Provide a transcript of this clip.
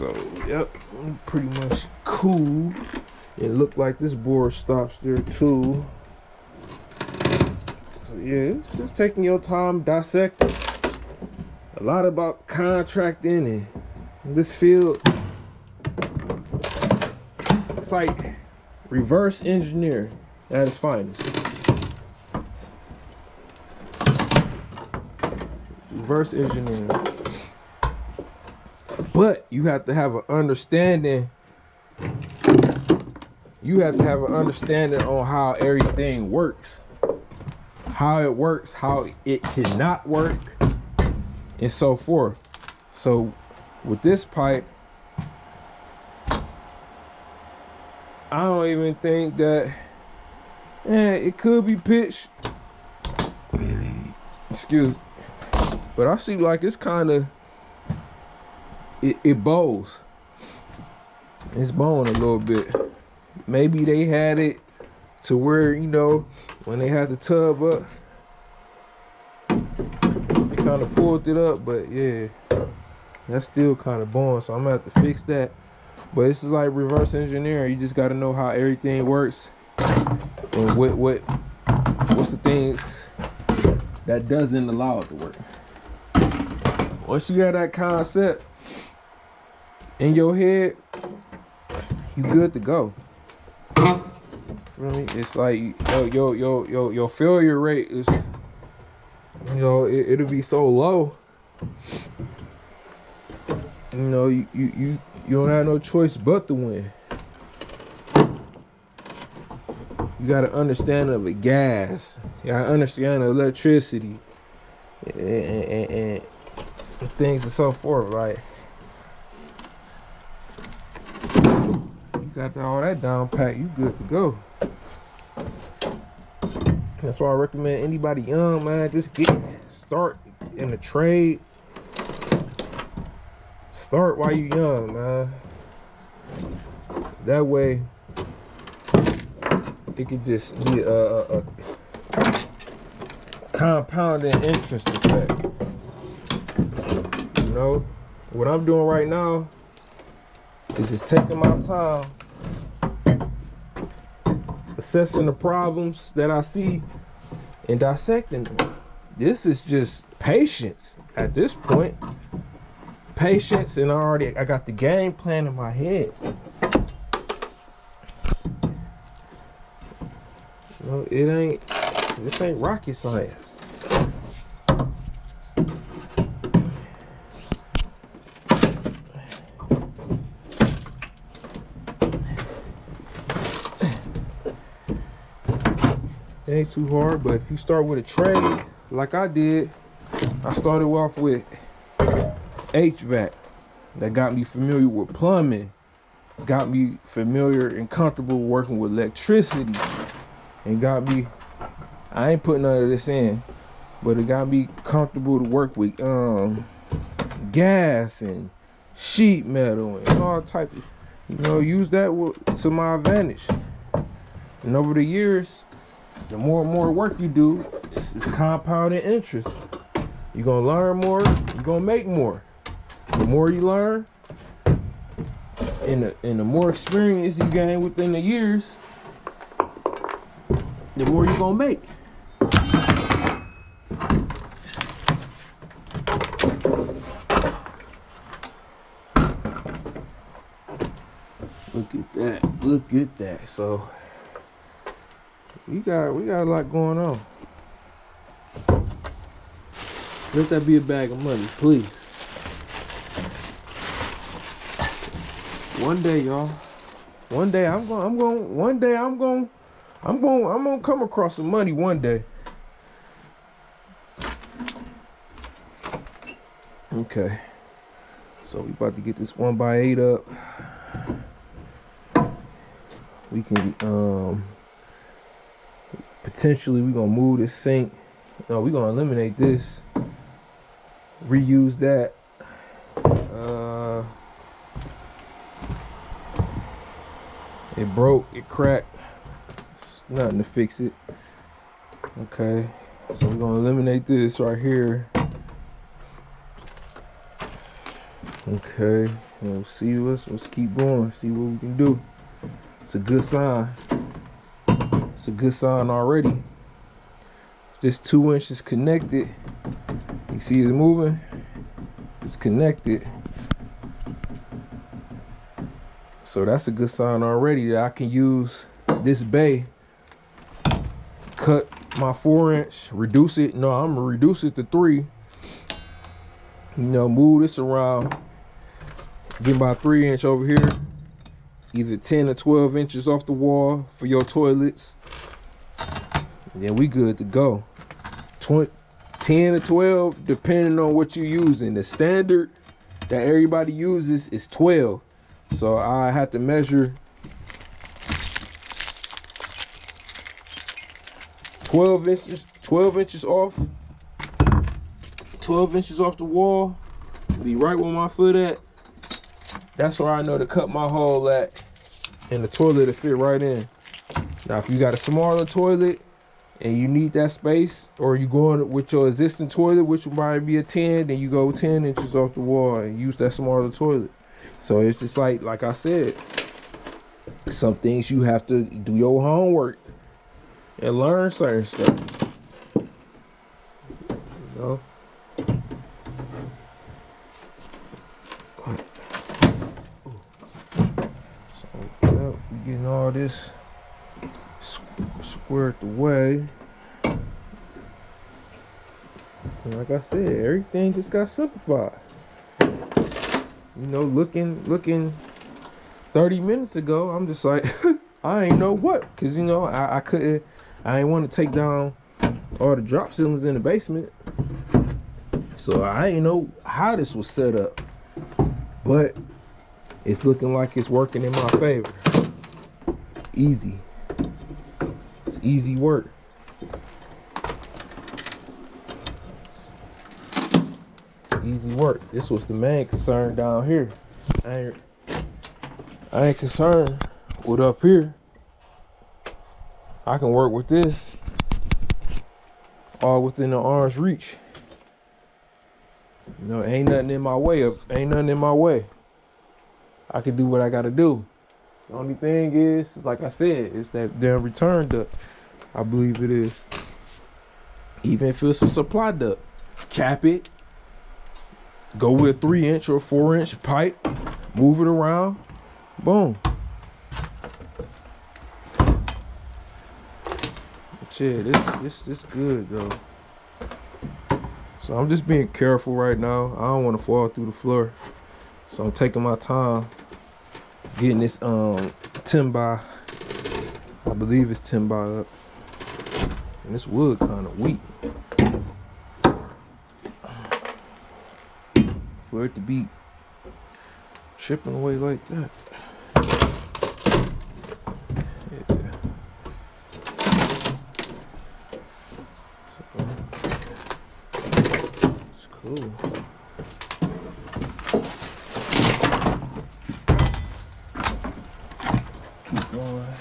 So yep, pretty much cool. It looked like this board stops there too. So yeah, it's just taking your time dissecting. A lot about contracting and this field. It's like reverse engineer at its finest. Reverse engineering. But you have to have an understanding. You have to have an understanding on how everything works. How it works, how it cannot work, and so forth. So with this pipe, I don't even think that it could be pitched. Excuse me. But I see like it's kind of it bows. It's bowing a little bit. Maybe they had it to where, you know, when they had the tub up, they kind of pulled it up, but yeah, that's still kind of bowing, so I'm gonna have to fix that. But this is like reverse engineering. You just got to know how everything works and what's the things that doesn't allow it to work. Once you got that concept in your head, you good to go. It's like your failure rate is, you know, it'll be so low. You know, you don't have no choice but to win. You got to understand of the gas. You got to understand the electricity and things and so forth. Like, you got all that down pat, you good to go. That's why I recommend anybody young, man, just start in the trade. Start while you young, man. That way it could just be a compounding interest effect. You know, what I'm doing right now is just taking my time, assessing the problems that I see and dissecting them. This is just patience at this point. Patience, and I got the game plan in my head. You know, this ain't rocket science. It ain't too hard, but if you start with a trade like I did, I started off with HVAC. That got me familiar with plumbing, got me familiar and comfortable working with electricity, and got me, I ain't putting none of this in, but it got me comfortable to work with gas and sheet metal and all type of, you know, use that to my advantage. And over the years, the more and more work you do, it's compounding interest. You're gonna learn more, you're gonna make more. The more you learn, and the more experience you gain within the years, the more you're gonna make. Look at that, look at that. So we got a lot going on. Let that be a bag of money, please. One day, y'all. One day I'm gonna come across some money one day. Okay. So we about to get this 1x8 up. We can potentially we're gonna move this sink. No, we're gonna eliminate this. Reuse that. It broke, it cracked. There's nothing to fix it. Okay, so we're gonna eliminate this right here. Okay, We'll see let's keep going, see what we can do. It's a good sign. It's a good sign already. This 2 inches connected. You see it's moving? It's connected. So that's a good sign already that I can use this bay, cut my 4-inch, reduce it. No, I'm gonna reduce it to 3. You know, move this around, get my 3-inch over here, either 10 or 12 inches off the wall for your toilets. And then we good to go. 10 or 12, depending on what you're using. The standard that everybody uses is 12. So I have to measure 12 inches off. 12 inches off the wall. Be right where my foot at. That's where I know to cut my hole at. And the toilet to fit right in. Now if you got a smaller toilet and you need that space, or you going with your existing toilet, which would probably be a 10, then you go 10 inches off the wall and use that smaller toilet. So it's just like I said, some things you have to do your homework and learn certain stuff. You know? So yeah, we getting all this squared away. And like I said, everything just got simplified. You know, looking 30 minutes ago, I'm just like, I ain't know what, cause you know, I ain't want to take down all the drop ceilings in the basement. So I ain't know how this was set up, but it's looking like it's working in my favor. Easy. It's easy work. Easy work. This was the main concern down here. I ain't concerned with up here. I can work with this all within the arm's reach. You know, ain't nothing in my way. Ain't nothing in my way. I can do what I gotta do. The only thing is like I said, it's that damn return duct. I believe it is. Even if it's a supply duct, cap it. Go with a 3-inch or 4-inch pipe, move it around, boom. But yeah, this good though. So I'm just being careful right now. I don't want to fall through the floor. So I'm taking my time getting this 10 by, I believe it's 10 by up. And this wood kind of weak for it to be chipping away like that. Yeah. It's cool. Keep going.